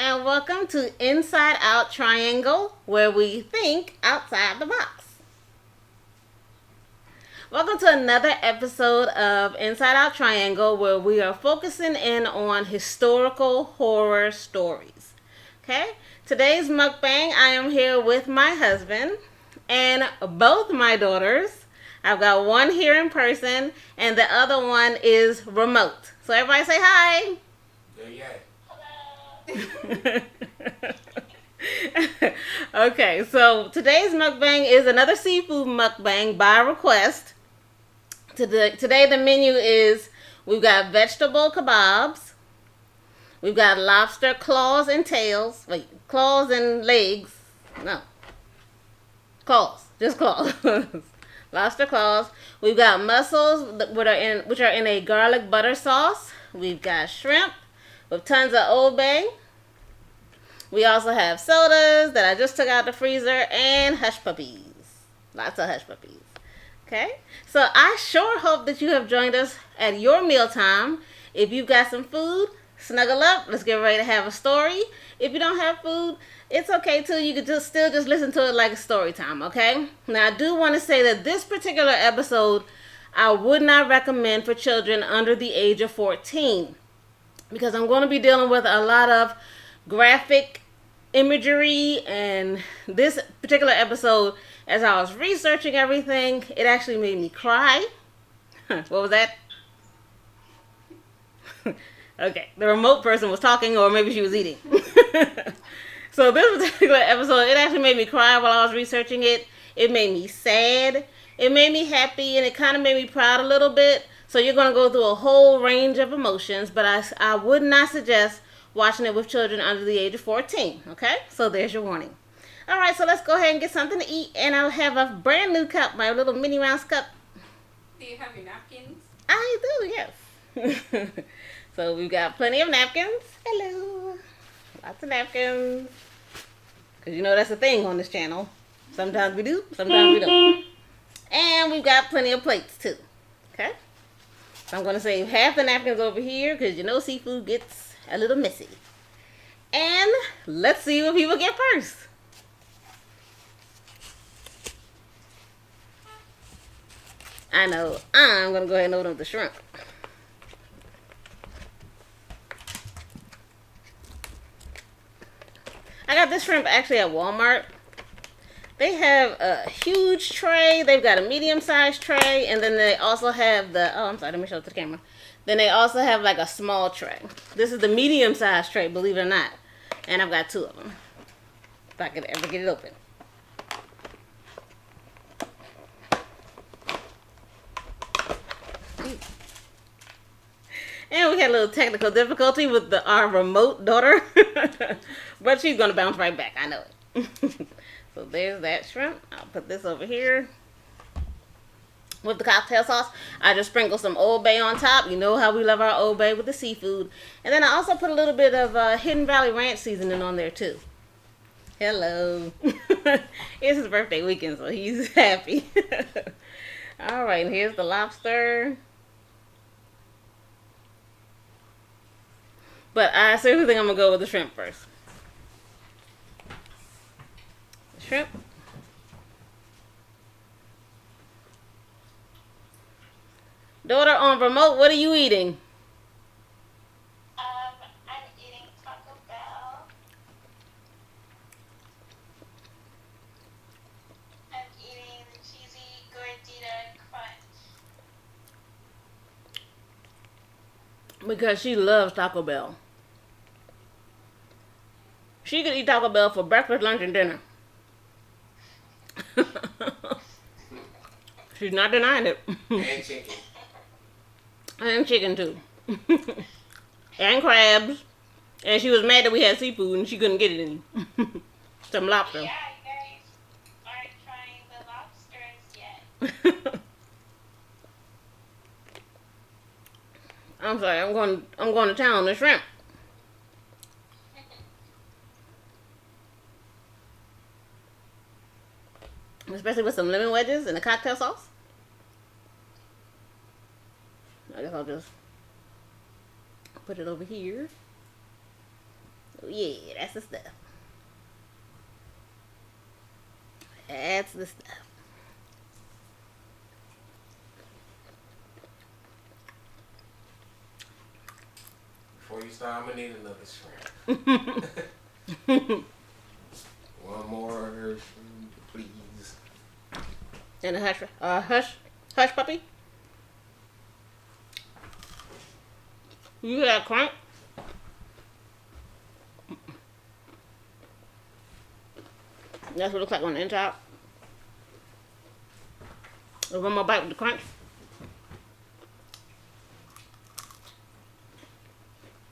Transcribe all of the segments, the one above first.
and welcome to Inside Out Triangle, where we think outside the box. Welcome to another episode of Inside Out Triangle, where we are focusing in on historical horror stories. Okay? Today's mukbang, I am here with my husband and both my daughters. I've got one here in person, and the other one is remote. So everybody say hi. Yeah. Okay, so today's mukbang is another seafood mukbang by request. Today the menu is, we've got vegetable kebabs, we've got lobster claws and tails, claws and legs, no, claws, just claws, lobster claws. We've got mussels which are in a garlic butter sauce. We've got shrimp with tons of Old Bay. We also have sodas that I just took out the freezer and hush puppies. Lots of hush puppies. Okay? So I sure hope that you have joined us at your mealtime. If you've got some food, snuggle up. Let's get ready to have a story. If you don't have food, it's okay too. You could still just listen to it like a story time, okay? Now I do want to say that this particular episode I would not recommend for children under the age of 14. Because I'm going to be dealing with a lot of graphic imagery, and this particular episode, as I was researching everything, it actually made me cry. What was that? Okay, the remote person was talking, or maybe she was eating. So this particular episode, it actually made me cry while I was researching it. It made me sad, it made me happy, and it kind of made me proud a little bit. So you're going to go through a whole range of emotions, but I would not suggest watching it with children under the age of 14, okay? So there's your warning. All right, so let's go ahead and get something to eat, and I'll have a brand new cup, my little Minnie Mouse cup. Do you have your napkins? I do, yes. So we've got plenty of napkins. Hello. Lots of napkins. Because you know that's a thing on this channel. Sometimes we do, sometimes we don't. And we've got plenty of plates, too. Okay? So I'm going to save half the napkins over here because you know seafood gets a little messy. And let's see what people get first. I know. I'm going to go ahead and open up the shrimp. I got this shrimp actually at Walmart. They have a huge tray. They've got a medium-sized tray. And then they also have the... Oh, I'm sorry. Let me show it to the camera. Then they also have like a small tray. This is the medium-sized tray, believe it or not. And I've got two of them. If I could ever get it open. And we had a little technical difficulty with our remote daughter. But she's going to bounce right back. I know it. So there's that shrimp. I'll put this over here. With the cocktail sauce, I just sprinkle some Old Bay on top. You know how we love our Old Bay with the seafood. And then I also put a little bit of Hidden Valley Ranch seasoning on there too. Hello. It's his birthday weekend, so he's happy. Alright, and here's the lobster. But I seriously think I'm going to go with the shrimp first. The shrimp. Daughter on remote, what are you eating? I'm eating Taco Bell. I'm eating the cheesy gordita crunch. Because she loves Taco Bell. She could eat Taco Bell for breakfast, lunch, and dinner. She's not denying it. And chicken. And chicken too. And crabs. And she was mad that we had seafood and she couldn't get it any. Some lobster. Yeah, you guys aren't trying the lobsters yet. I'm sorry, I'm going to town on the shrimp. Especially with some lemon wedges and a cocktail sauce. I guess I'll just put it over here. Oh, yeah, that's the stuff. That's the stuff. Before you start, I'm gonna need another shrimp. One more shrimp, please. And a hush puppy. You hear that crunch? That's what it looks like on the inside. One more bite with the crunch.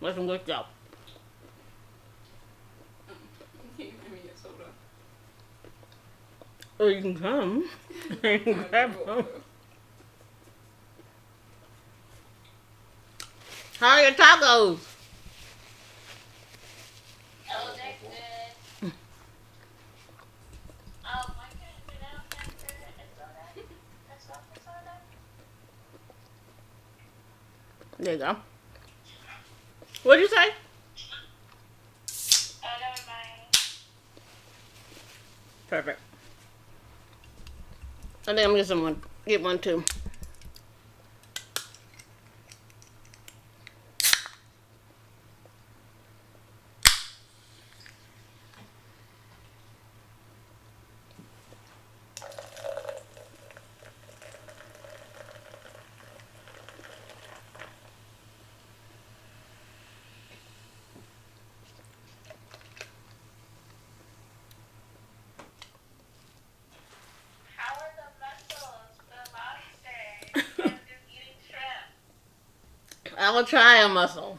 That's some good stuff. Can you give me a soda? Or you can come. You can grab some. How are your tacos? Oh, they're good. Why can't we now transfer a soda? A soda? There you go. What'd you say? Oh, never mind. Perfect. I think I'm gonna get one too. How are the mussels, the lobster, and just eating shrimp? I will try a mussel.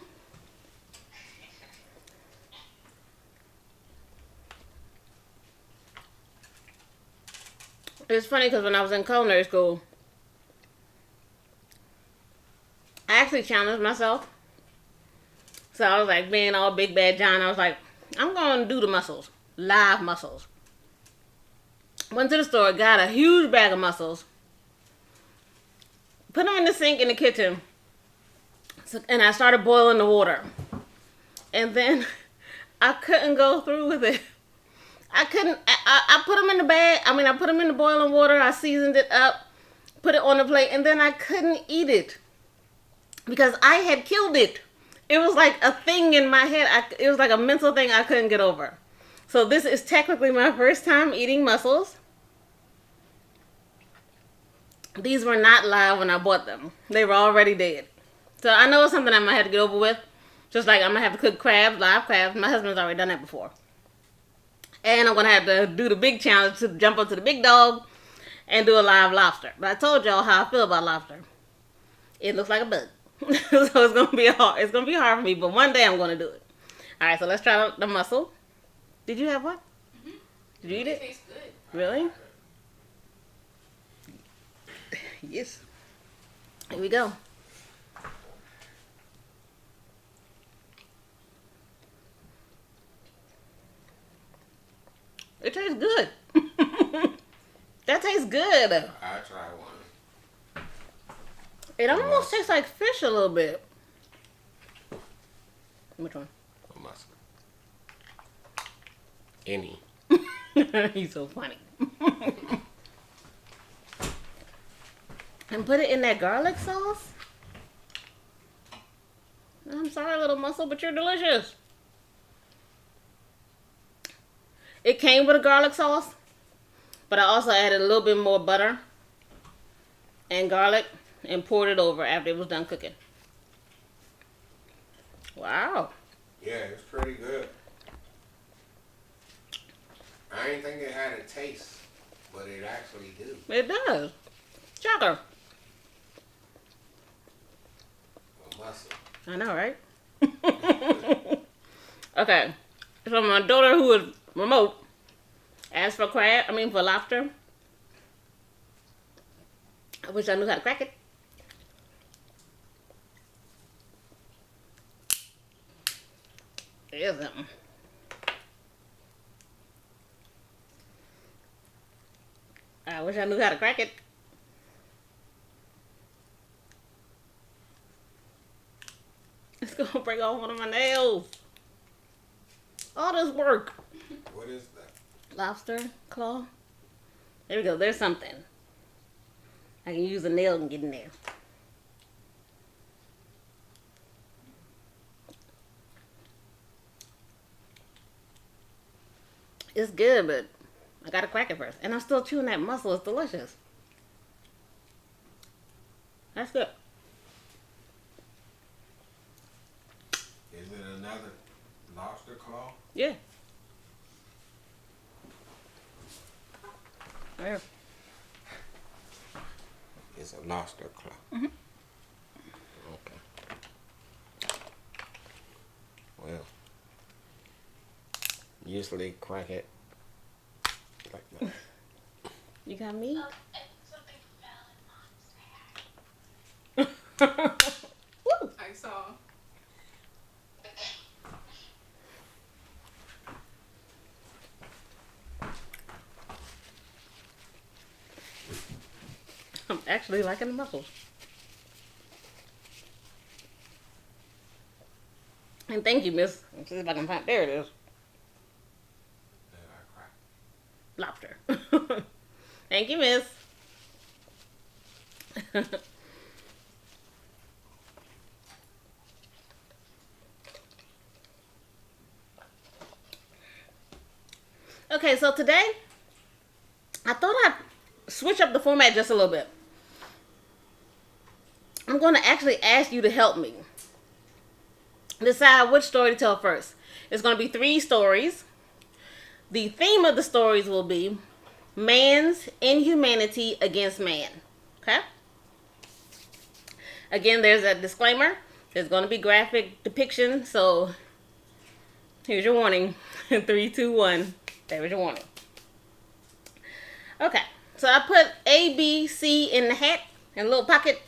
It's funny because when I was in culinary school, I actually challenged myself. So I was like being all big bad John. I was like, I'm going to do the mussels. Live mussels. Went to the store, got a huge bag of mussels. Put them in the sink in the kitchen. And I started boiling the water. And then I couldn't go through with it. I couldn't. I put them in the bag. I put them in the boiling water. I seasoned it up. Put it on the plate. And then I couldn't eat it. Because I had killed it. It was like a thing in my head. It was like a mental thing I couldn't get over. So this is technically my first time eating mussels. These were not live when I bought them. They were already dead. So I know it's something I might have to get over with. Just like I'm going to have to cook crabs, live crabs. My husband's already done that before. And I'm going to have to do the big challenge to jump up to the big dog and do a live lobster. But I told y'all how I feel about lobster. It looks like a bug. So it's going to be hard. It's going to be hard for me, but one day I'm going to do it. All right, so let's try the mussel. Did you have one? Mm-hmm. Did you eat it? Tastes good. Really? Yes. Here we go. It tastes good. That tastes good. I'll try one. It almost tastes like fish a little bit. Which one? A mussel. Any. He's so funny. And put it in that garlic sauce. I'm sorry, little mussel, but you're delicious. It came with a garlic sauce, but I also added a little bit more butter and garlic and poured it over after it was done cooking. Wow. Yeah, it's pretty good. I didn't think it had a taste, but it actually do. It does. Shocker. A mussel. I know, right? Okay. So my daughter, who is remote, asked for for lobster. I wish I knew how to crack it. There's something. I wish I knew how to crack it. It's gonna break off one of my nails. All this work. What is that? Lobster claw. There we go. There's something. I can use a nail and get in there. It's good, but I gotta crack it first. And I'm still chewing that mussel. It's delicious. That's good. Is it another lobster claw? Yeah. There. It's a lobster claw. Mhm. Okay. Well, usually crack it like that. You got me? Oh, and something fell in Mom's hair. Woo! I saw. I'm actually liking the mussels. And thank you, Miss. Let's see if I can find. There it is. Then I crack. Lobster. Thank you, Miss. Okay, so today I thought I'd switch up the format just a little bit. I'm going to actually ask you to help me decide which story to tell first. It's going to be 3 stories. The theme of the stories will be man's inhumanity against man. Okay? Again, there's a disclaimer. There's going to be graphic depiction, so here's your warning. 3, 2, 1. There's your warning. Okay, so I put A, B, C in the hat, in a little pocket.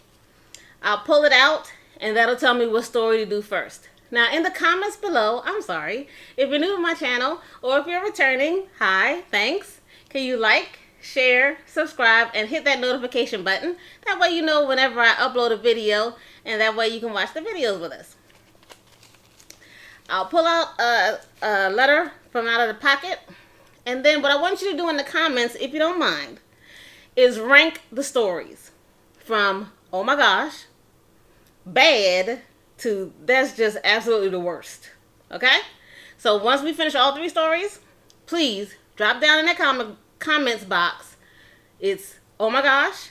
I'll pull it out, and that'll tell me what story to do first. Now, in the comments below, I'm sorry, if you're new to my channel, or if you're returning, hi, thanks. Can you like, share, subscribe, and hit that notification button? That way you know whenever I upload a video, and that way you can watch the videos with us. I'll pull out a letter from out of the pocket, and then what I want you to do in the comments, if you don't mind, is rank the stories from, oh my gosh, bad, to that's just absolutely the worst. Okay? So once we finish all 3 stories, please drop down in that comments box. It's, oh my gosh,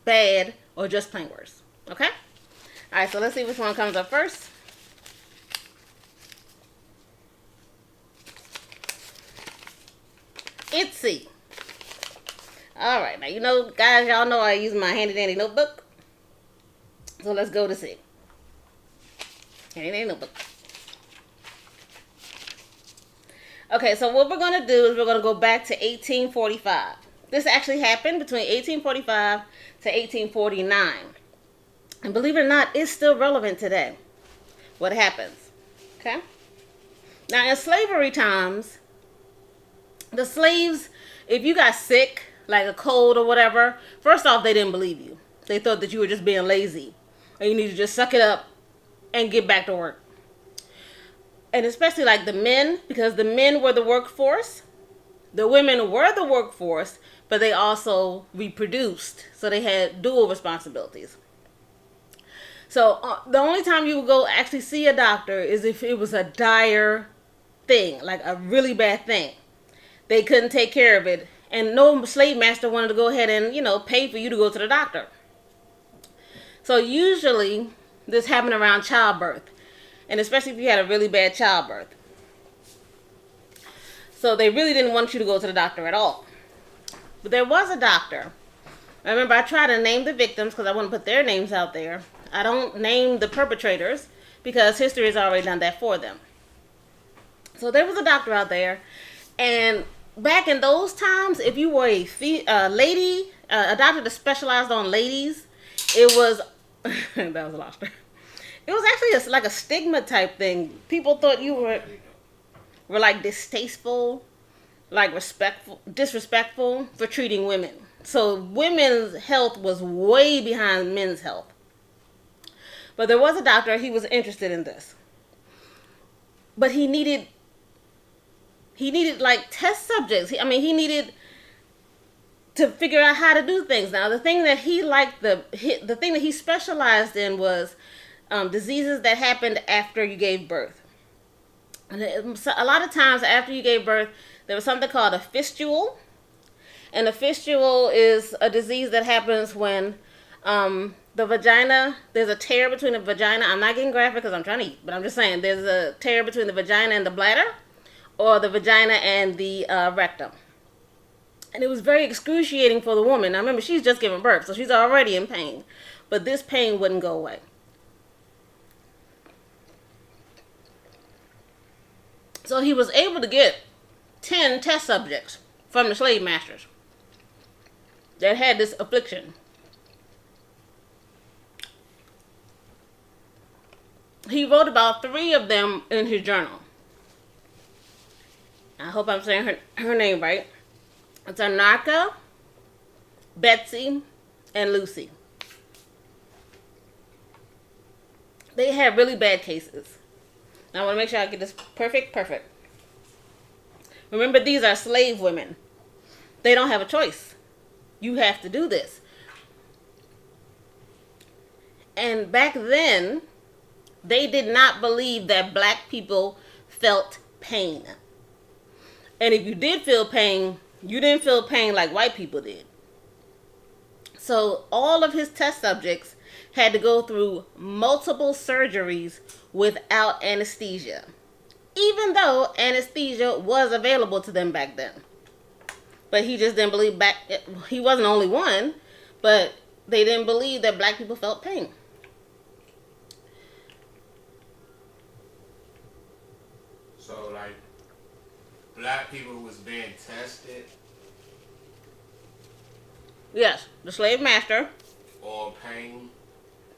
bad, or just plain worse. Okay? Alright, so let's see which one comes up first. It's C. Alright, now you know, guys, y'all know I use my handy dandy notebook. So let's go to C. Handy dandy notebook. Okay, so what we're going to do is we're going to go back to 1845. This actually happened between 1845 to 1849. And believe it or not, it's still relevant today. What happens? Okay? Now, in slavery times, the slaves, if you got sick, like a cold or whatever, first off, they didn't believe you. They thought that you were just being lazy. Or you need to just suck it up and get back to work. And especially like the men, because the men were the workforce. The women were the workforce, but they also reproduced. So they had dual responsibilities. So the only time you would go actually see a doctor is if it was a dire thing, like a really bad thing. They couldn't take care of it. And no slave master wanted to go ahead and, you know, pay for you to go to the doctor. So usually this happened around childbirth. And especially if you had a really bad childbirth. So they really didn't want you to go to the doctor at all. But there was a doctor. Remember, I try to name the victims because I want to put their names out there. I don't name the perpetrators because history has already done that for them. So there was a doctor out there. And back in those times, if you were a lady, a doctor that specialized on ladies, it was, that was a lobster. It was actually like a stigma type thing. People thought you were like distasteful, like disrespectful for treating women. So women's health was way behind men's health. But there was a doctor, he was interested in this. But he needed he needed like test subjects. He needed to figure out how to do things. Now, the thing that he liked, the thing that he specialized in was diseases that happened after you gave birth. And a lot of times after you gave birth, there was something called a fistule. And a fistule is a disease that happens when the vagina, there's a tear between the vagina. I'm not getting graphic because I'm trying to eat, but I'm just saying there's a tear between the vagina and the bladder, or the vagina and the rectum. And it was very excruciating for the woman. Now remember, she's just giving birth, so she's already in pain. But this pain wouldn't go away. So he was able to get 10 test subjects from the slave masters that had this affliction. He wrote about 3 of them in his journal. I hope I'm saying her name right. It's Anarcha, Betsy, and Lucy. They had really bad cases. Now I want to make sure I get this perfect. Remember, these are slave women. They don't have a choice. You have to do this. And back then, they did not believe that black people felt pain. And if you did feel pain, you didn't feel pain like white people did. So all of his test subjects had to go through multiple surgeries without anesthesia, even though anesthesia was available to them back then. But he just didn't believe he wasn't the only one, but they didn't believe that black people felt pain. So, like, black people was being tested Yes, the slave master. on pain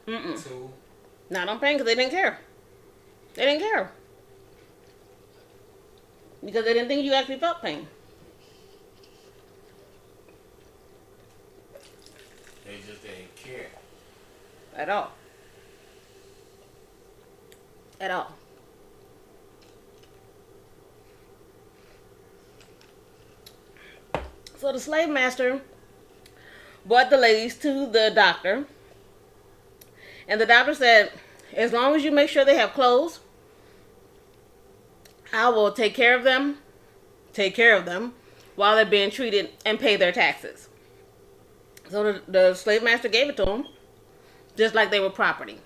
too. Not on pain because they didn't care. They didn't care. Because they didn't think you actually felt pain. They just didn't care. At all. At all. So the slave master brought the ladies to the doctor. And the doctor said, as long as you make sure they have clothes, I will take care of them while they're being treated and pay their taxes. So the slave master gave it to them, just like they were property.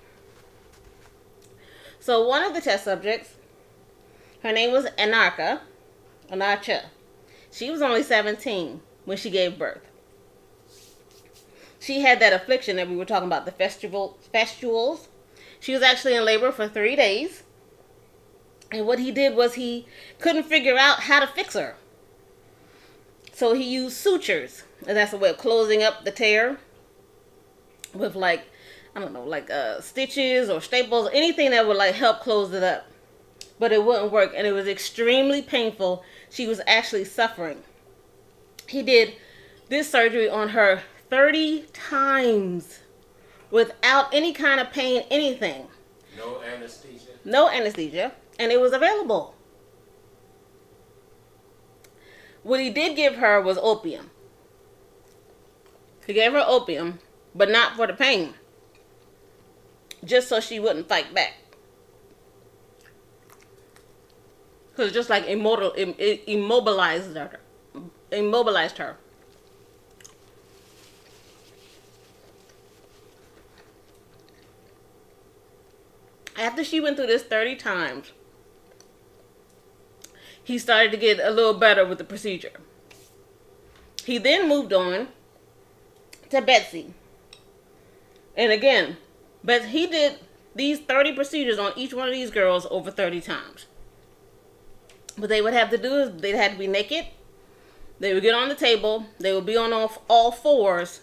So one of the test subjects, her name was Anarcha. She was only 17 when she gave birth. She had that affliction that we were talking about, the festules. She was actually in labor for 3 days. And what he did was he couldn't figure out how to fix her. So he used sutures. And that's a way of closing up the tear with stitches or staples, anything that would help close it up. But it wouldn't work, and it was extremely painful. She was actually suffering. He did this surgery on her 30 times without any kind of pain, anything. No anesthesia? No anesthesia, and it was available. What he did give her was opium. He gave her opium, but not for the pain. Just so she wouldn't fight back. Because just it immobilized her. Immobilized her. After she went through this 30 times, he started to get a little better with the procedure. He then moved on to Betsy. And again, but he did these 30 procedures on each one of these girls over 30 times. What they would have to do is they had to be naked. They would get on the table. They would be on all fours.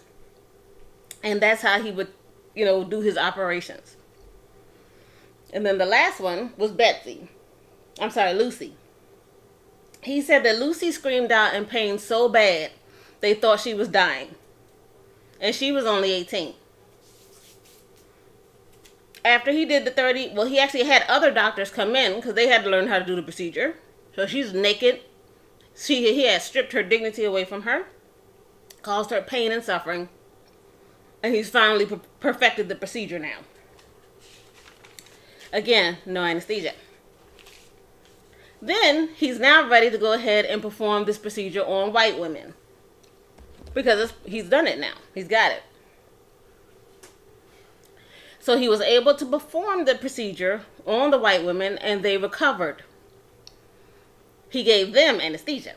And that's how he would, do his operations. And then the last one was Lucy. He said that Lucy screamed out in pain so bad, they thought she was dying. And she was only 18. After he did the 30, he actually had other doctors come in because they had to learn how to do the procedure. So she's naked he had stripped her dignity away from her, caused her pain and suffering, and he's finally perfected the procedure now. Again, no anesthesia. Then he's now ready to go ahead and perform this procedure on white women. Because he's done it now. He's got it. So he was able to perform the procedure on the white women and they recovered. He gave them anesthesia.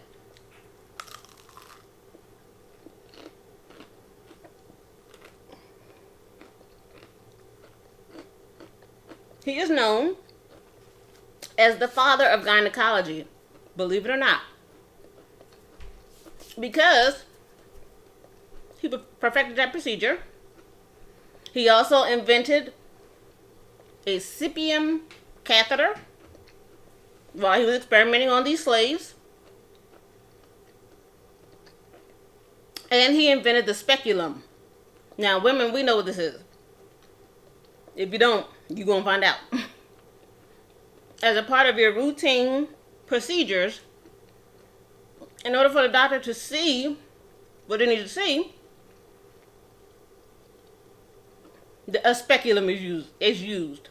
He is known as the father of gynecology, believe it or not. Because he perfected that procedure. He also invented a Cyprian catheter while he was experimenting on these slaves. And he invented the speculum. Now, women, we know what this is. If you don't, you're going to find out. As a part of your routine procedures, in order for the doctor to see what they need to see, a speculum is used.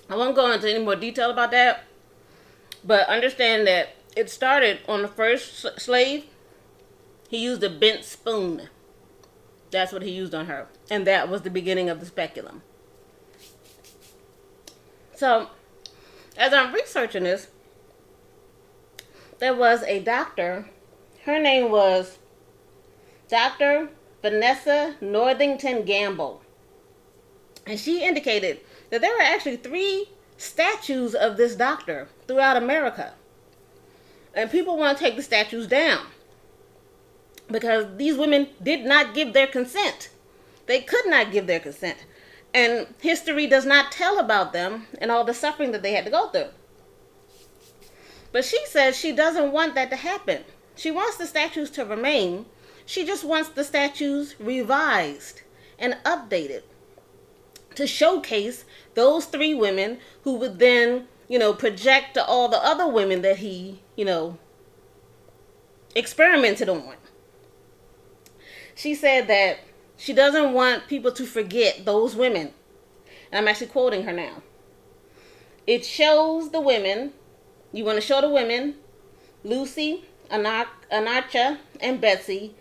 I won't go into any more detail about that, but understand that it started on the first slave. He used a bent spoon. That's what he used on her. And that was the beginning of the speculum. So, as I'm researching this, there was a doctor. Her name was Dr. Vanessa Northington Gamble. And she indicated that there were actually 3 statues of this doctor throughout America. And people want to take the statues down because these women did not give their consent. They could not give their consent. And history does not tell about them and all the suffering that they had to go through. But she says she doesn't want that to happen. She wants the statues to remain. She just wants the statues revised and updated to showcase those 3 women who would then, project to all the other women that he, experimented on. She said that she doesn't want people to forget those women. And I'm actually quoting her now. It shows the women, you want to show the women, Lucy, Anarcha, and Betsy,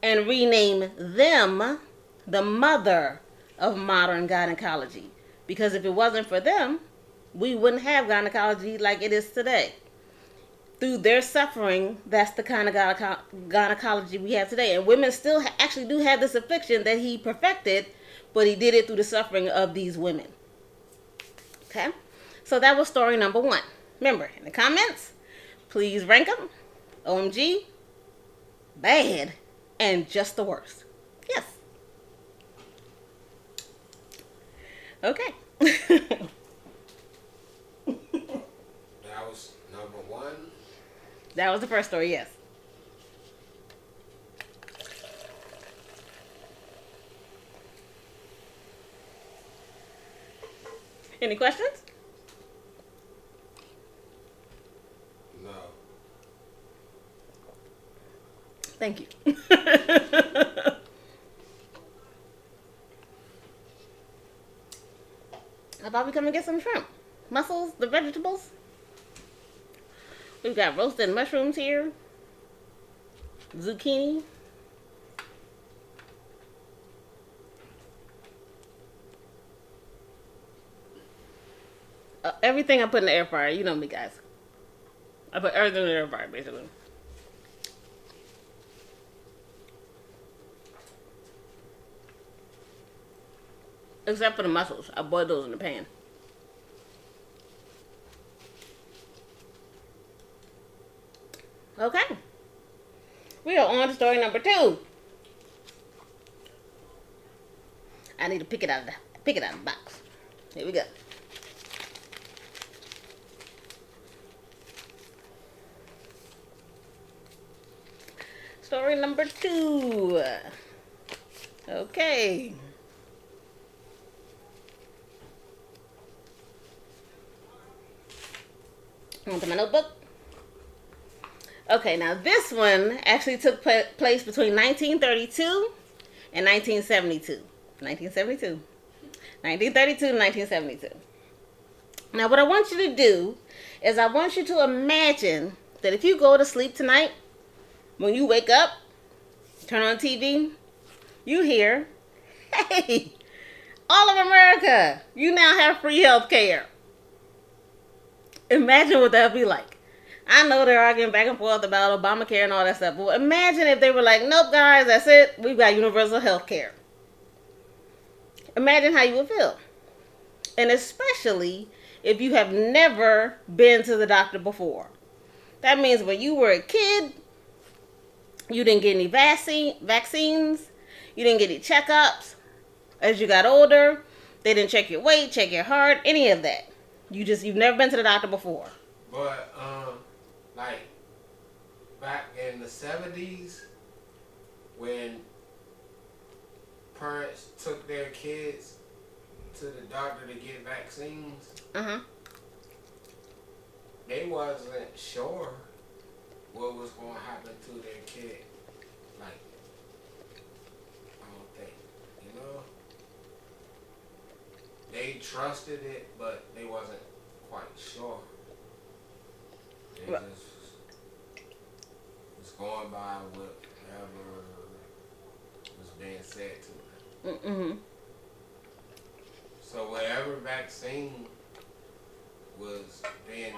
and rename them the mother of modern gynecology. Because if it wasn't for them, we wouldn't have gynecology like it is today. Through their suffering, that's the kind of gynecology we have today. And women still actually do have this affliction that he perfected, but he did it through the suffering of these women. Okay? So that was story number 1. Remember, in the comments, please rank them. OMG, bad, and just the worst. Yes. Okay. That was number 1. That was the first story, yes. Any questions? No. Thank you. How about we come and get some shrimp? Mussels, the vegetables. We've got roasted mushrooms here. Zucchini. Everything I put in the air fryer. You know me, guys. I put everything in the air fryer, basically. Except for the mussels. I boiled those in the pan. Okay. We are on to story number 2. I need to pick it out of the box. Here we go. Story number 2. Okay. Onto my notebook. Okay, now this one actually took place between 1932 and 1972. 1972. 1932 and 1972. Now, what I want you to do is I want you to imagine that if you go to sleep tonight, when you wake up, turn on TV, you hear, hey, all of America, you now have free health care. Imagine what that would be like. I know they're arguing back and forth about Obamacare and all that stuff, but imagine if they were like, nope, guys, that's it. We've got universal health care. Imagine how you would feel. And especially if you have never been to the doctor before. That means when you were a kid, you didn't get any vaccines, you didn't get any checkups. As you got older, they didn't check your weight, check your heart, any of that. You've never been to the doctor before. But, like, back in the 70s, when parents took their kids to the doctor to get vaccines, they wasn't sure what was going to happen to their kid. Like, I don't think, you know? They trusted it, but they wasn't quite sure. They just was going by whatever was being said to them. Mm-hmm. So whatever vaccine was being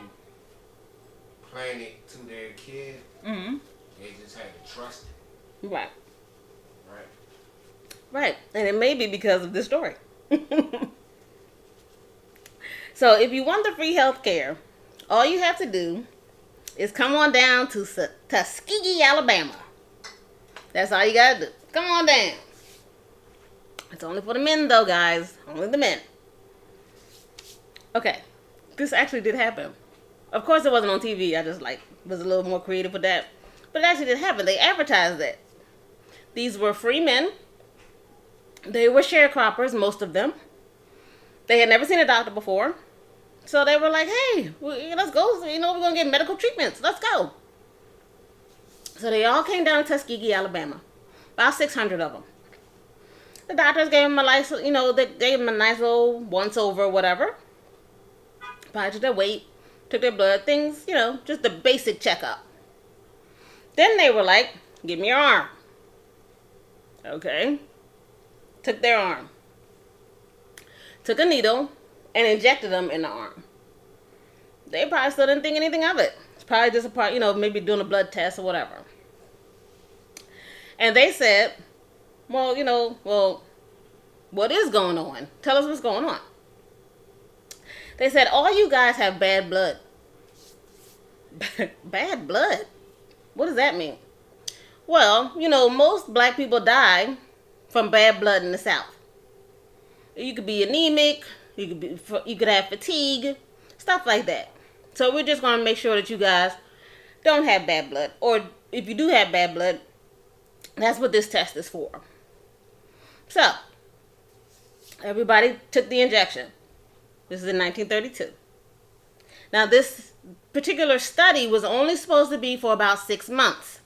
planted to their kid, they just had to trust it. Right. Right. Right. And it may be because of this story. So if you want the free health care, all you have to do is come on down to Tuskegee, Alabama. That's all you got to do. Come on down. It's only for the men, though, guys. Only the men. Okay. This actually did happen. Of course, it wasn't on TV. I just, was a little more creative with that. But it actually did happen. They advertised it. These were free men. They were sharecroppers, most of them. They had never seen a doctor before. So they were like, hey, let's go. We're going to get medical treatments. Let's go. So they all came down to Tuskegee, Alabama. About 600 of them. The doctors gave them they gave them a nice little once over, whatever. Probably took their weight, took their blood, things, just the basic checkup. Then they were like, give me your arm. Okay. Took their arm. Took a needle and injected them in the arm. They probably still didn't think anything of it. It's probably just a part, maybe doing a blood test or whatever. And they said, well, what is going on? Tell us what's going on. They said, all you guys have bad blood. Bad blood? What does that mean? Well, most black people die from bad blood in the South. You could be anemic, you could have fatigue, stuff like that. So we're just going to make sure that you guys don't have bad blood. Or if you do have bad blood, that's what this test is for. So, everybody took the injection. This is in 1932. Now, this particular study was only supposed to be for about 6 months.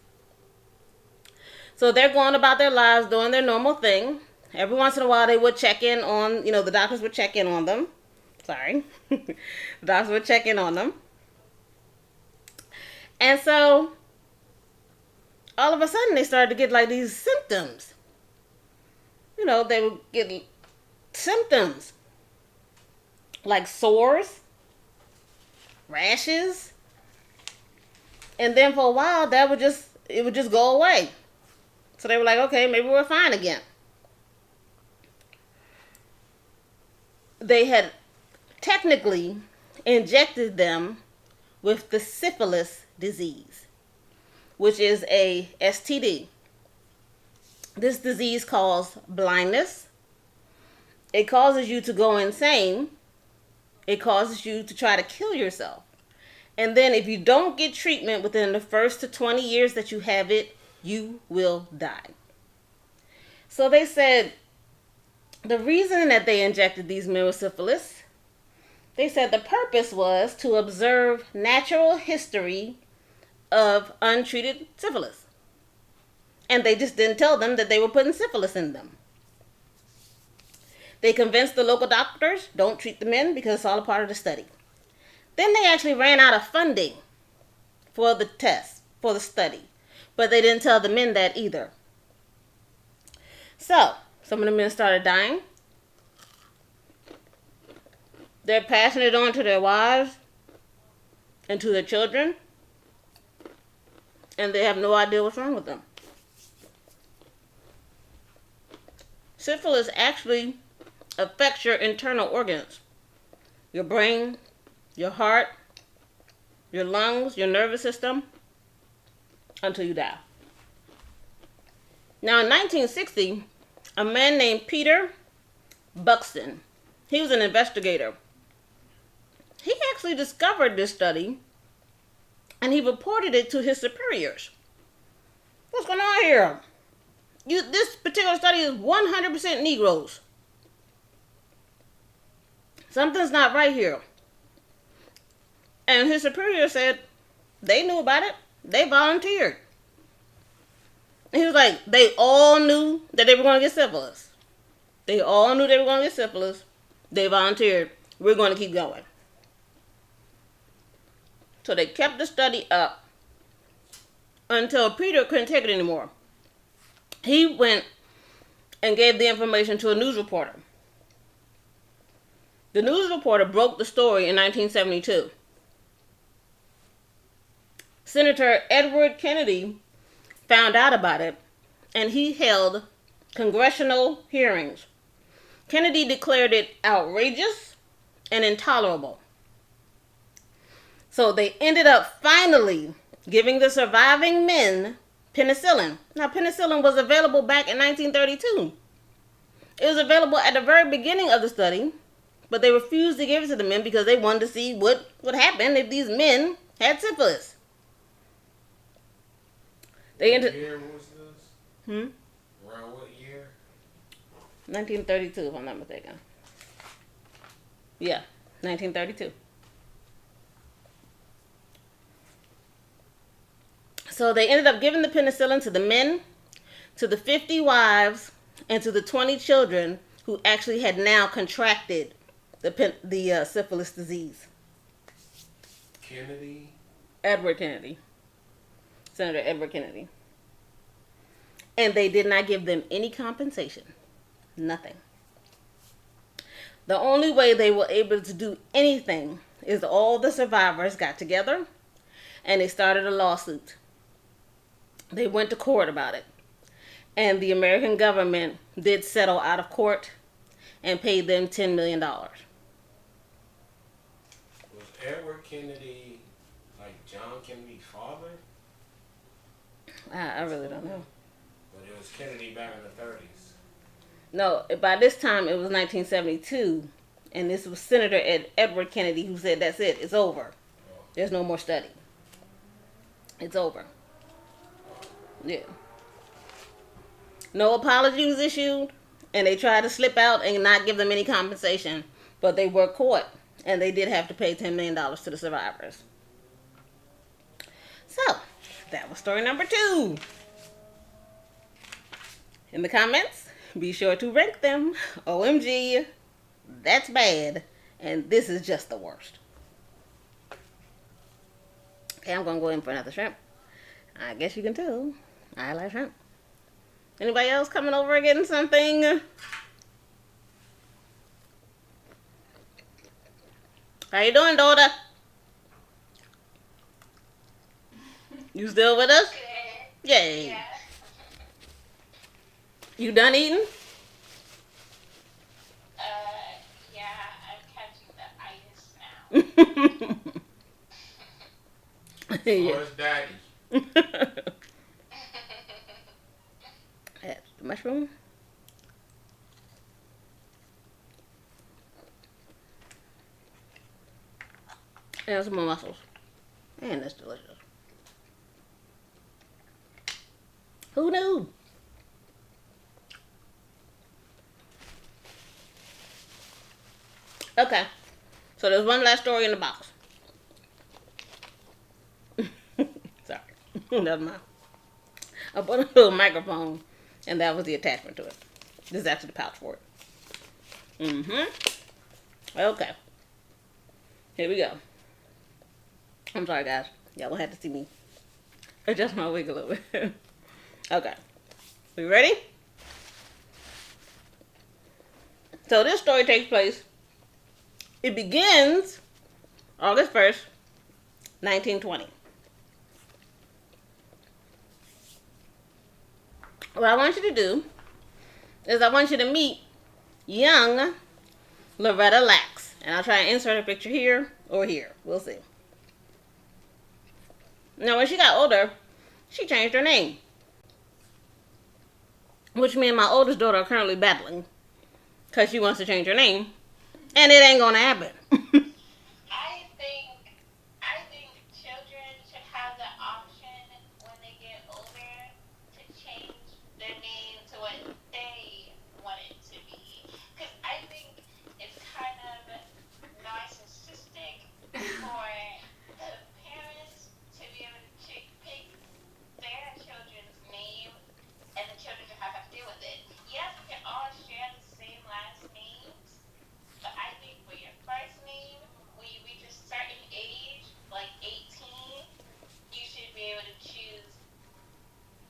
So they're going about their lives, doing their normal thing. Every once in a while, they would check in on, the doctors would check in on them. Sorry. The doctors would check in on them. And so, all of a sudden, they started to get, these symptoms. They would get symptoms. Like sores, rashes. And then for a while, it would just go away. So they were like, okay, maybe we're fine again. They had technically injected them with the syphilis disease, which is a STD. This disease causes blindness. It causes you to go insane. It causes you to try to kill yourself. And then if you don't get treatment within the first to 20 years that you have it, you will die. So they said the reason that they injected these men with syphilis, they said the purpose was to observe natural history of untreated syphilis. And they just didn't tell them that they were putting syphilis in them. They convinced the local doctors, don't treat the men because it's all a part of the study. Then they actually ran out of funding for the test, for the study. But they didn't tell the men that either. So, some of the men started dying. They're passing it on to their wives and to their children. And they have no idea what's wrong with them. Syphilis actually affects your internal organs. Your brain, your heart, your lungs, your nervous system, until you die. Now in 1960, a man named Peter Buxton, he was an investigator. He actually discovered this study and he reported it to his superiors. What's going on here? This particular study is 100% Negroes. Something's not right here. And his superior said they knew about it. They volunteered. And he was like, they all knew that they were going to get syphilis. They all knew they were going to get syphilis. They volunteered. We're going to keep going. So they kept the study up until Peter couldn't take it anymore. He went and gave the information to a news reporter. The news reporter broke the story in 1972. Senator Edward Kennedy found out about it, and he held congressional hearings. Kennedy declared it outrageous and intolerable. So they ended up finally giving the surviving men penicillin. Now, penicillin was available back in 1932. It was available at the very beginning of the study, but they refused to give it to the men because they wanted to see what would happen if these men had syphilis. What year was this? Around what year? 1932, if I'm not mistaken. Yeah, 1932. So they ended up giving the penicillin to the men, to the 50 wives, and to the 20 children who actually had now contracted the syphilis disease. Kennedy? Edward Kennedy. Senator Edward Kennedy. And they did not give them any compensation. Nothing. The only way they were able to do anything is all the survivors got together and they started a lawsuit. They went to court about it. And the American government did settle out of court and paid them $10 million. Was Edward Kennedy like John Kennedy's father? I really don't know. But it was Kennedy back in the 30s. No, by this time it was 1972. And this was Senator Edward Kennedy who said, that's it, it's over. There's no more study. It's over. Yeah. No apology was issued, and they tried to slip out and not give them any compensation, but they were caught, and they did have to pay $10 million to the survivors. So, that was story number 2. In the comments, be sure to rank them. OMG, that's bad, and this is just the worst. Okay, I'm going to go in for another shrimp. I guess you can tell. I like shrimp. Anybody else coming over and getting something? How you doing, daughter? You still with us? Good. Yay. Yeah. You done eating? Yeah, I'm catching the itis now. Yeah. Where's Daddy? The mushroom? And some more mussels. And that's delicious. Who knew? Okay. So there's one last story in the box. Sorry. That's mine. I bought a little microphone, and that was the attachment to it. This is actually the pouch for it. Okay. Here we go. I'm sorry, guys. Y'all will have to see me adjust my wig a little bit. Okay. We ready? So this story takes place. It begins August 1st, 1920. What I want you to do is I want you to meet young Loretta Lax. And I'll try and insert a picture here or here. We'll see. Now, when she got older, she changed her name. Which me and my oldest daughter are currently battling. Because she wants to change her name. And it ain't going to happen. I think children should have the option when they get older to change their name to what they want it to be. Because I think it's kind of narcissistic for the parents to be able to pick their children's name and the children to have to deal with it. Yes, we can all share the same last names, but I think for your first name, when you reach a certain age, like 18, you should be able to choose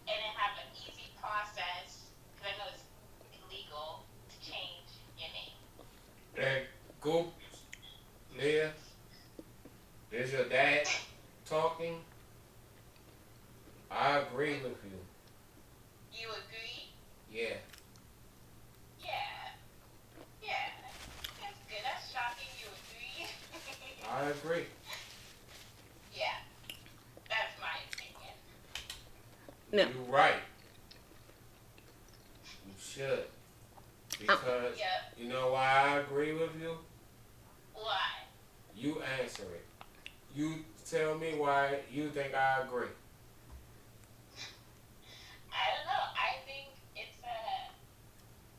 and then have an easy process, because I know it's illegal to change your name. That goop, Leah, is your dad talking? I agree with you. You agree? Yeah. Yeah. That's good. That's shocking. You agree? I agree. Yeah. That's my opinion. No. You're right. You should. Because, Yep. you know why I agree with you? Why? You answer it. You tell me why you think I agree. I don't know. I think it's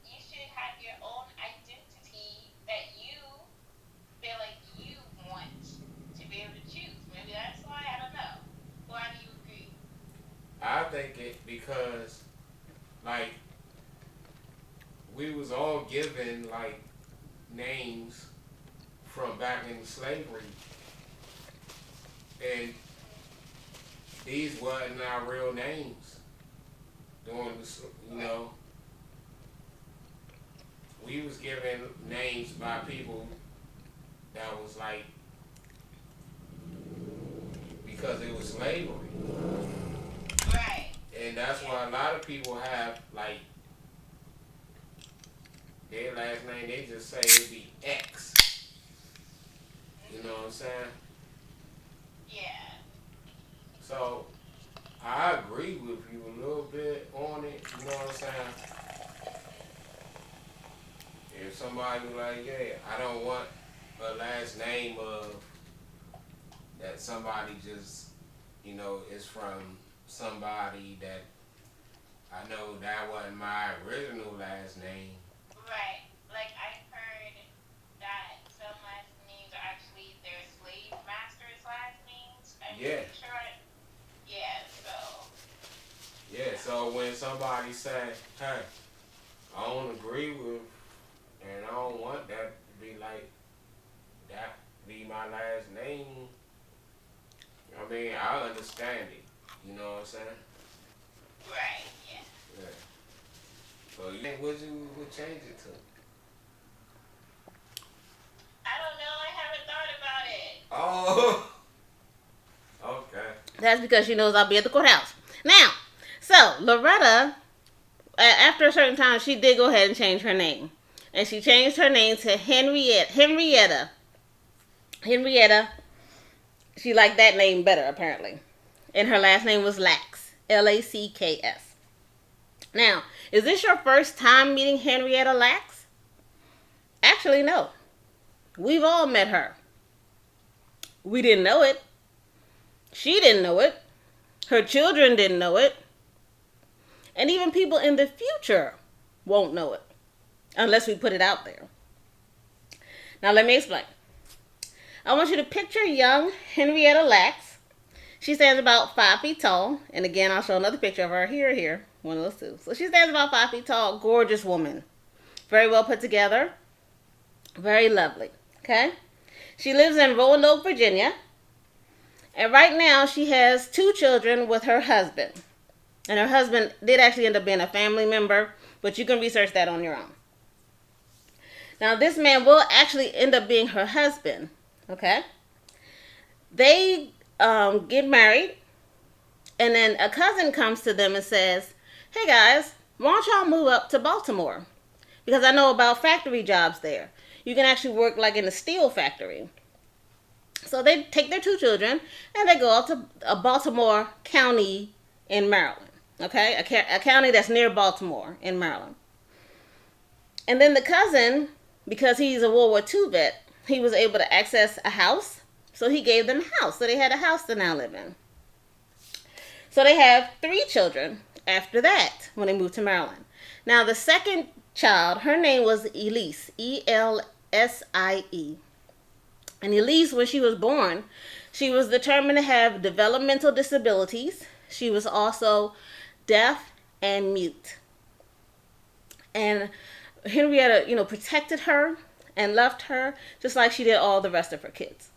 you should have your own identity that you feel like you want to be able to choose. Maybe that's why. I don't know. Why do you agree? I think it because, like, we was all given, like, names from back in slavery. And these wasn't our real names. During the, you know, we was given names by people that was like, because it was slavery. Right. And that's why a lot of people have, like, their last name, they just say it be X. You know what I'm saying? Yeah. So, I agree with you a little bit on it, you know what I'm saying? If somebody like, yeah, I don't want a last name of that somebody just, you know, is from somebody that I know that wasn't my original last name. Right. Like I heard that some last names are actually their slave masters' last names. I'm Yeah. pretty sure. Yeah. So. Yeah, so when somebody say, hey, I don't agree with, and I don't want that to be like, that be my last name, I mean, I understand it. You know what I'm saying? Right. Yeah. Yeah. So you think what you would change it to? I don't know. I haven't thought about it. Oh, okay. That's because she knows I'll be at the courthouse. Now, so Loretta, after a certain time, she did go ahead and change her name. And she changed her name to Henrietta. Henrietta, she liked that name better, apparently. And her last name was Lax. Lacks. Now, is this your first time meeting Henrietta Lax? Actually, no. We've all met her. We didn't know it. She didn't know it. Her children didn't know it. And even people in the future won't know it. Unless we put it out there. Now, let me explain. I want you to picture young Henrietta Lax. She stands about 5 feet tall. And again, I'll show another picture of her here. One of those two. So she stands about 5 feet tall. Gorgeous woman. Very well put together. Very lovely. Okay? She lives in Roanoke, Virginia. And right now, she has 2 children with her husband. And her husband did actually end up being a family member, but you can research that on your own. Now, this man will actually end up being her husband. Okay? They get married, and then a cousin comes to them and says, hey guys, why don't y'all move up to Baltimore? Because I know about factory jobs there. You can actually work like in a steel factory. So they take their 2 children and they go out to a Baltimore County in Maryland. Okay? A county that's near Baltimore in Maryland. And then the cousin, because he's a World War II vet, he was able to access a house. So he gave them a house. So they had a house to now live in. So they have 3 children after that when they moved to Maryland. Now the second child, her name was Elise. Elsie. And Elise, when she was born, she was determined to have developmental disabilities. She was also deaf and mute. And Henrietta, protected her and loved her just like she did all the rest of her kids.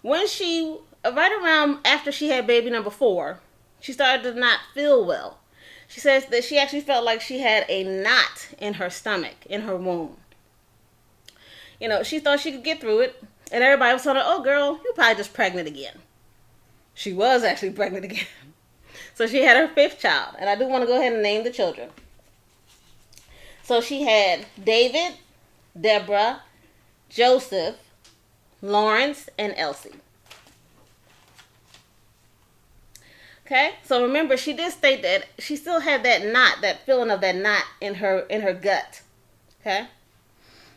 When she, right around after she had baby number 4, she started to not feel well. She says that she actually felt like she had a knot in her stomach, in her womb. She thought she could get through it. And everybody was telling her, oh girl, you're probably just pregnant again. She was actually pregnant again. So she had her 5th child. And I do want to go ahead and name the children. So she had David, Deborah, Joseph, Lawrence, and Elsie. Okay, so remember, she did state that she still had that knot, that feeling of that knot in her gut. Okay,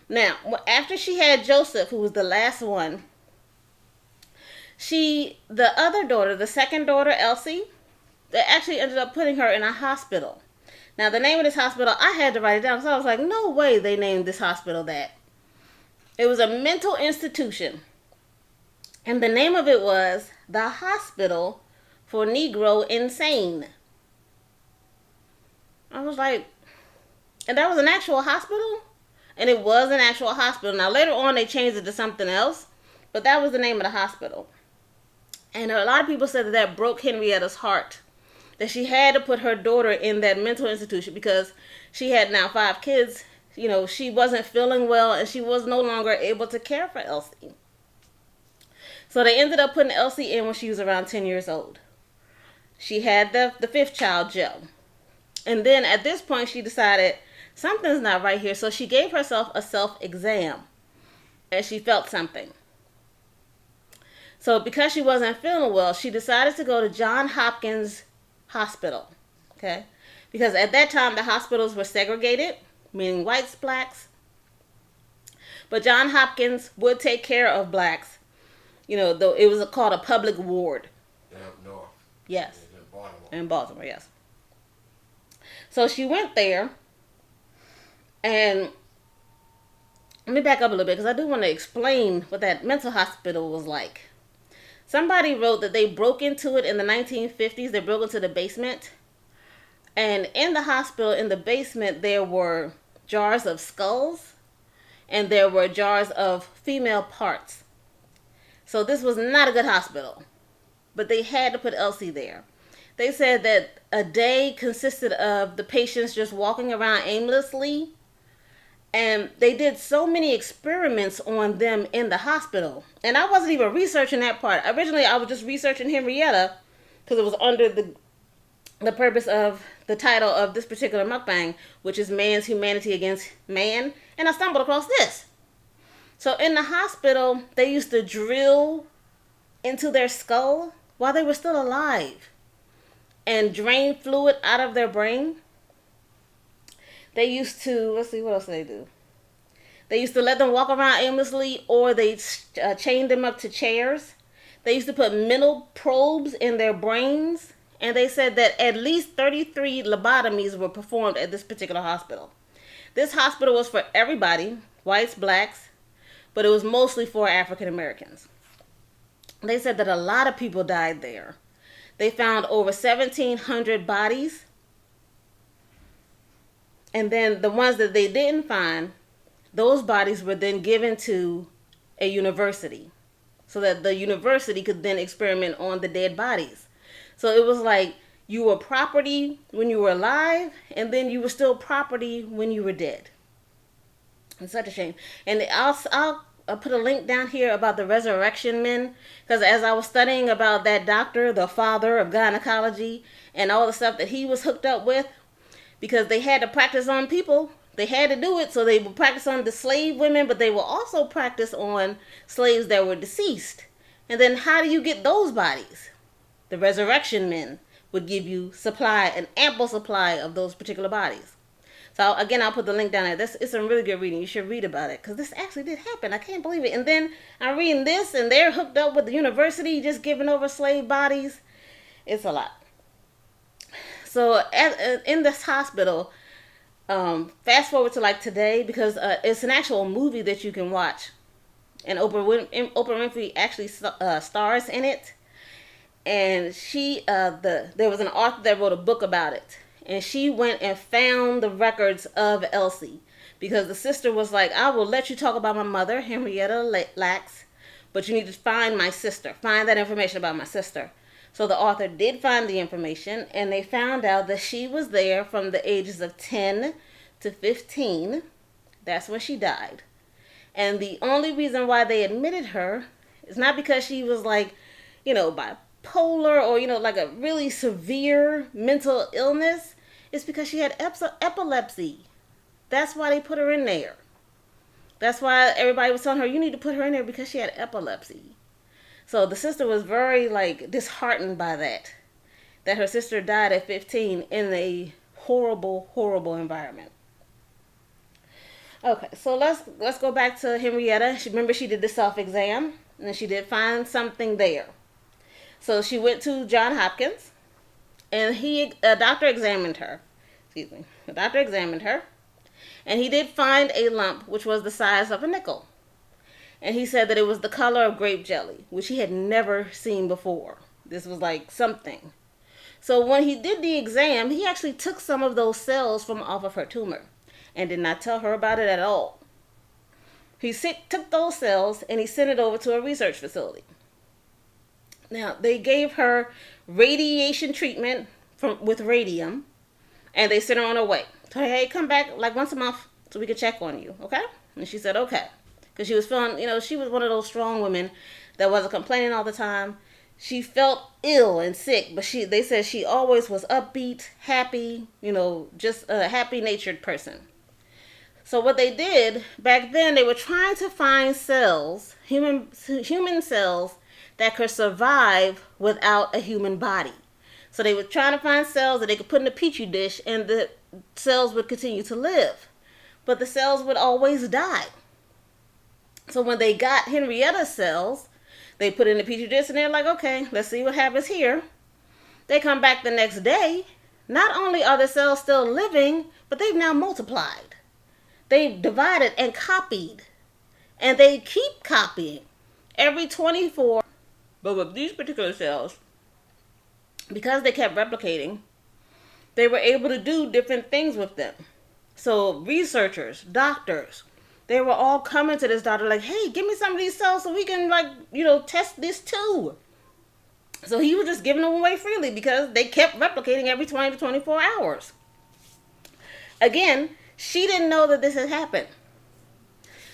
now after she had Joseph, who was the last one, the other daughter, the second daughter, Elsie, they actually ended up putting her in a hospital. Now the name of this hospital, I had to write it down because I was like, no way they named this hospital that. It was a mental institution. And the name of it was the Hospital for Negro Insane. I was like, and that was an actual hospital? And it was an actual hospital. Now later on they changed it to something else, but that was the name of the hospital. And a lot of people said that broke Henrietta's heart. That she had to put her daughter in that mental institution because she had now 5 kids. She wasn't feeling well and she was no longer able to care for Elsie. So they ended up putting Elsie in when she was around 10 years old. She had the 5th child, Joe. And then at this point she decided something's not right here. So she gave herself a self-exam and she felt something. So because she wasn't feeling well, she decided to go to Johns Hopkins Hospital. Okay? Because at that time the hospitals were segregated, meaning whites, blacks. But Johns Hopkins would take care of blacks. Though it was called a public ward. Up north. Yes. In Baltimore. In Baltimore, yes. So she went there. And let me back up a little bit because I do want to explain what that mental hospital was like. Somebody wrote that they broke into it in the 1950s. They broke into the basement. And in the hospital, in the basement, there were jars of skulls. And there were jars of female parts. So this was not a good hospital. But they had to put Elsie there. They said that a day consisted of the patients just walking around aimlessly. And they did so many experiments on them in the hospital. And I wasn't even researching that part. Originally, I was just researching Henrietta because it was under the purpose of the title of this particular mukbang, which is Man's Humanity Against Man. And I stumbled across this. So in the hospital, they used to drill into their skull while they were still alive and drain fluid out of their brain. They used to, let's see, what else did they do? They used to let them walk around aimlessly, or they chained them up to chairs. They used to put mental probes in their brains. And they said that at least 33 lobotomies were performed at this particular hospital. This hospital was for everybody, whites, blacks, but it was mostly for African Americans. They said that a lot of people died there. They found over 1,700 bodies. And then the ones that they didn't find, those bodies were then given to a university so that the university could then experiment on the dead bodies. So it was like you were property when you were alive, and then you were still property when you were dead. It's such a shame. And I'll put a link down here about the resurrection men, because as I was studying about that doctor, the father of gynecology, and all the stuff that he was hooked up with, because they had to practice on people. They had to do it, so they would practice on the slave women, but they will also practice on slaves that were deceased. And then how do you get those bodies? The resurrection men would give you an ample supply of those particular bodies. So again, I'll put the link down there. It's some really good reading. You should read about it, because this actually did happen. I can't believe it. And then I'm reading this, and they're hooked up with the university, just giving over slave bodies. It's a lot. So in this hospital, fast forward to like today, because it's an actual movie that you can watch, and Oprah Winfrey actually stars in it. And there was an author that wrote a book about it, and she went and found the records of Elsie, because the sister was like, I will let you talk about my mother, Henrietta Lacks, but you need to find my sister, find that information about my sister. So the author did find the information, and they found out that she was there from the ages of 10 to 15. That's when she died. And the only reason why they admitted her is not because she was like, bipolar or, like a really severe mental illness. It's because she had epilepsy. That's why they put her in there. That's why everybody was telling her, you need to put her in there, because she had epilepsy. So the sister was very disheartened by that her sister died at 15 in a horrible, horrible environment. Okay, so let's go back to Henrietta. Remember, she did the self-exam, and she did find something there. So she went to John Hopkins, and a doctor examined her. The doctor examined her, and he did find a lump which was the size of a nickel. And he said that it was the color of grape jelly, which he had never seen before. This was like something. So when he did the exam, he actually took some of those cells from off of her tumor and did not tell her about it at all. He took those cells and he sent it over to a research facility. Now, they gave her radiation treatment with radium, and they sent her on her way. So, hey, come back like once a month so we can check on you, okay? And she said, okay. Because she was feeling, she was one of those strong women that wasn't complaining all the time. She felt ill and sick, but they said she always was upbeat, happy, just a happy-natured person. So what they did, back then, they were trying to find cells, human cells, that could survive without a human body. So they were trying to find cells that they could put in a petri dish, and the cells would continue to live. But the cells would always die. So when they got Henrietta's cells, they put in the petri dish, and they're like, okay, let's see what happens here. They come back the next day. Not only are the cells still living, but they've now multiplied. They've divided and copied. And they keep copying every 24. But with these particular cells, because they kept replicating, they were able to do different things with them. So researchers, doctors, they were all coming to this doctor like, hey, give me some of these cells so we can test this too. So he was just giving them away freely because they kept replicating every 20 to 24 hours. Again, she didn't know that this had happened.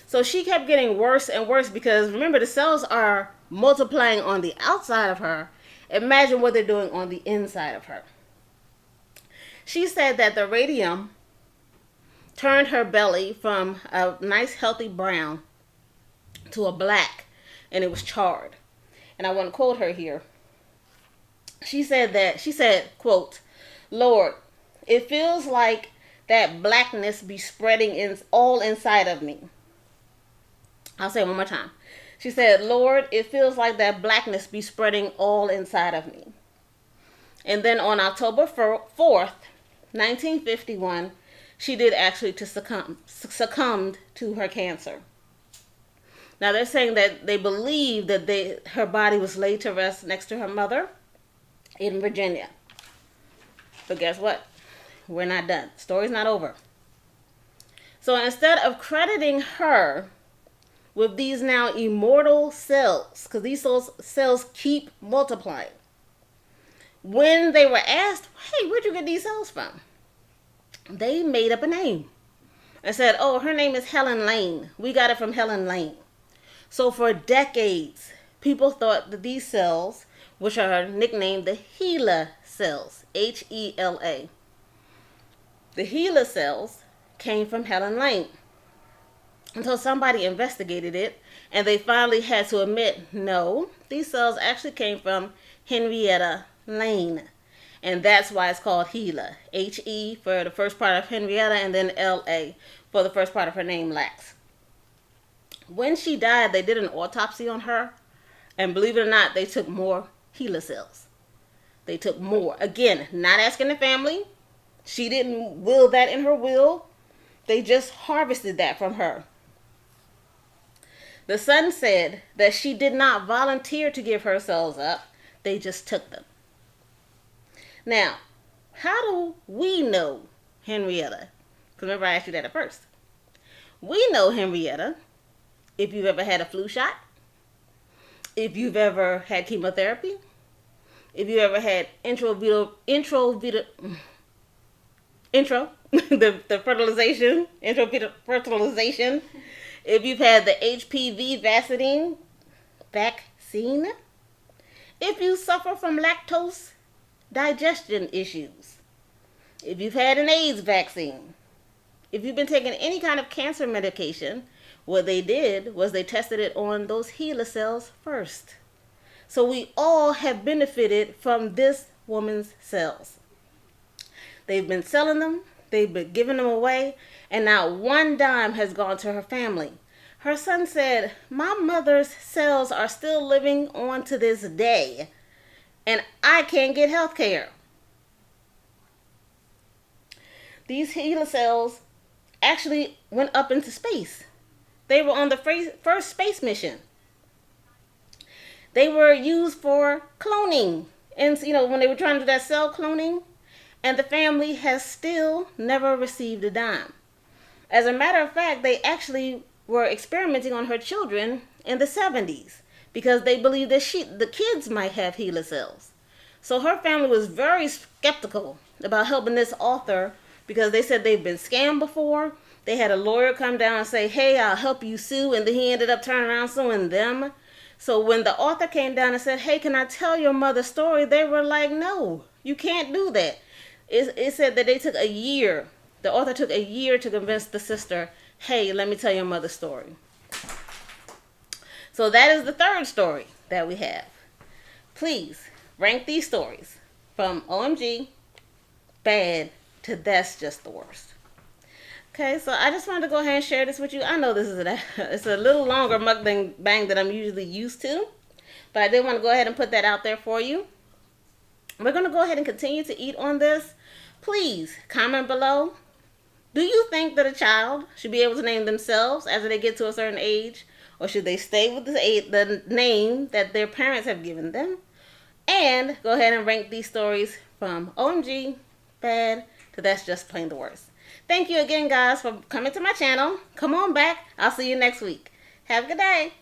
So she kept getting worse and worse because remember, the cells are multiplying on the outside of her. Imagine what they're doing on the inside of her. She said that the radium turned her belly from a nice healthy brown to a black, and it was charred. And I want to quote her here. She said, quote, Lord, it feels like that blackness be spreading all inside of me. I'll say it one more time. She said, Lord, it feels like that blackness be spreading all inside of me. And then on October 4th, 1951, she did actually succumb to her cancer. Now they're saying that they believe that her body was laid to rest next to her mother in Virginia. But guess what? We're not done. Story's not over. So instead of crediting her with these now immortal cells, because these cells keep multiplying, when they were asked, hey, where'd you get these cells from? They made up a name and said, oh, her name is Helen Lane. We got it from Helen Lane. So for decades, people thought that these cells, which are nicknamed the HeLa cells, H-E-L-A, the HeLa cells came from Helen Lane. Until somebody investigated it, and they finally had to admit, no, these cells actually came from Henrietta Lane. And that's why it's called HeLa. H-E for the first part of Henrietta, and then L-A for the first part of her name, Lax. When she died, they did an autopsy on her, and believe it or not, they took more HeLa cells. They took more. Again, not asking the family. She didn't will that in her will. They just harvested that from her. The son said that she did not volunteer to give her cells up. They just took them. Now, how do we know Henrietta? Because remember I asked you that at first. We know Henrietta if you've ever had a flu shot, if you've ever had chemotherapy, if you ever had the fertilization, fertilization, if you've had the HPV vaccine, if you suffer from lactose digestion issues, if you've had an AIDS vaccine, if you've been taking any kind of cancer medication, what they did was they tested it on those HeLa cells first. So we all have benefited from this woman's cells. They've been selling them, they've been giving them away, and not one dime has gone to her family. Her son said, my mother's cells are still living on to this day, and I can't get health care. These HeLa cells actually went up into space. They were on the first space mission. They were used for cloning. And, when they were trying to do that cell cloning, and the family has still never received a dime. As a matter of fact, they actually were experimenting on her children in the 70s because they believed that the kids might have HeLa cells. So her family was very skeptical about helping this author because they said they've been scammed before. They had a lawyer come down and say, hey, I'll help you sue. And then he ended up turning around suing them. So when the author came down and said, hey, can I tell your mother's story? They were like, no, you can't do that. It said that they took a year. The author took a year to convince the sister, hey, let me tell your mother's story. So that is the third story that we have. Please rank these stories from OMG, bad, to that's just the worst. Okay, so I just wanted to go ahead and share this with you. I know this is it's a little longer mukbang than I'm usually used to, but I did want to go ahead and put that out there for you. We're going to go ahead and continue to eat on this. Please comment below. Do you think that a child should be able to name themselves as they get to a certain age, or should they stay with the name that their parents have given them? And go ahead and rank these stories from OMG, bad, to that's just plain the worst. Thank you again, guys, for coming to my channel. Come on back. I'll see you next week. Have a good day.